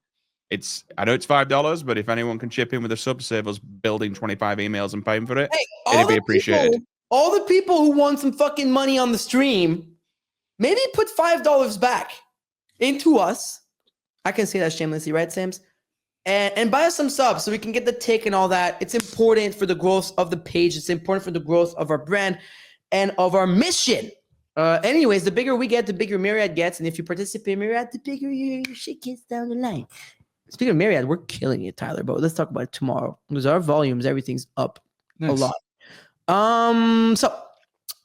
I know it's $5, but if anyone can chip in with a sub, save us building 25 emails and paying for it, it'd be appreciated. All the people who want some fucking money on the stream, maybe put $5 back into us. I can say that shamelessly, right, Sims? And buy us some subs so we can get the tick and all that. It's important for the growth of the page. It's important for the growth of our brand and of our mission. Anyways, the bigger we get, the bigger Myriad gets. And if you participate in Myriad, the bigger your shit gets down the line. Speaking of Myriad, we're killing it, Tyler. But let's talk about it tomorrow. Because our volumes, everything's up a lot. So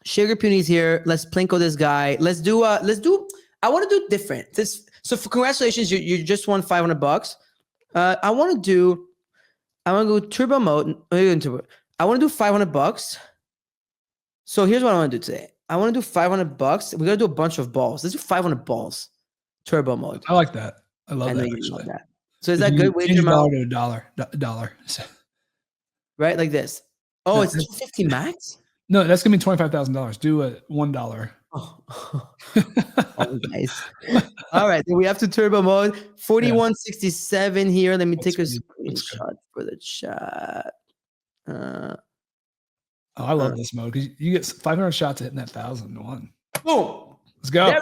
Sugar Puny's here. Let's Plinko this guy. I want to do different. So for congratulations, you just won $500. I want to go turbo mode. I want to do $500. So here's what I want to do today. I want to do $500. We're gonna do a bunch of balls. Let's do 500 balls. Turbo mode. I like that. I love that. Actually. That. So is that good? Wager amount to a dollar. Right, like this. Oh, it's 250 max. No, that's gonna be $25,000. Do a $1. Oh, nice. All right, then we have to turbo mode. 4167 here. Let me take a screenshot for the chat. I love this mode because you get 500 shots hitting that 1,001. Boom. Let's go.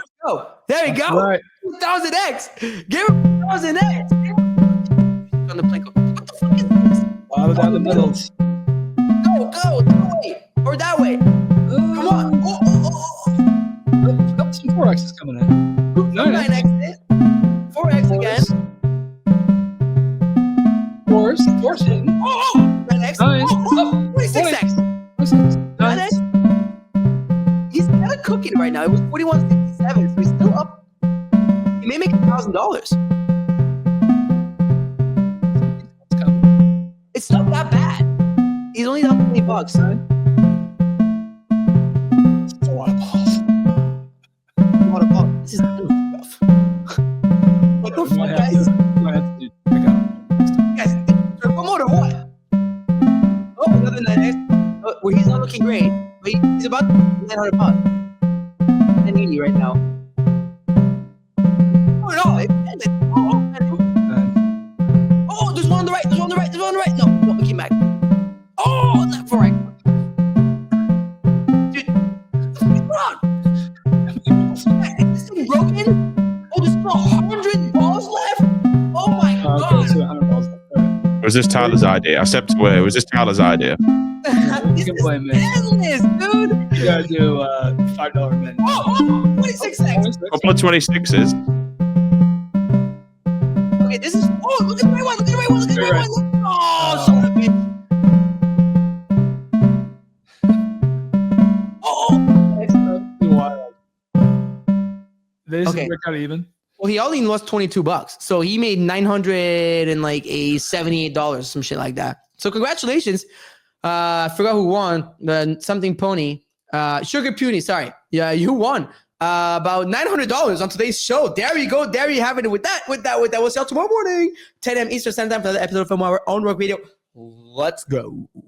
There we go. Right. 1000x. Give him 1000x. On the Plinko. What the fuck is this? Bottom down the middles. Go. That way. Or that way. Come on. Some 4X is coming in. 9x. 4x again. Force hitting. 9x. Nice. 26x. 9x. He's kind of cooking right now. It was 4167, so he's still up. He may make $1,000. It's not that bad. He's only down $20, son. It's a lot of balls. This is rough. What the fuck, guys? Guys, turbo mode or what? Oh, another 9x. Well, he's not looking great. But he's about $900. 980 right now. Oh, there's one on the right. No, he came back. Oh, left for right. Dude, what's wrong? Is this thing broken? Oh, there's still 100 balls left? Oh my god. Okay, so 100 balls left. Right. Was this Tyler's idea? I stepped away. Was this Tyler's idea? This is endless, dude. You gotta do $5 min. Oh, 26x. Couple of 26s. Okay, this is. Oh, look at the right one. Look at the right one. Look at the right one. Oh, son of a bitch. Oh. They just Okay. work out even. Well, he only lost $22, so he made $978, some shit like that. So congratulations. I forgot who won. Something Pony. Sugar Puny. Sorry. Yeah, you won. About $900 on today's show. There you go. There you have it. With that. We'll see you tomorrow morning, 10 a.m. Eastern Standard Time for the episode from our own work video. Let's go.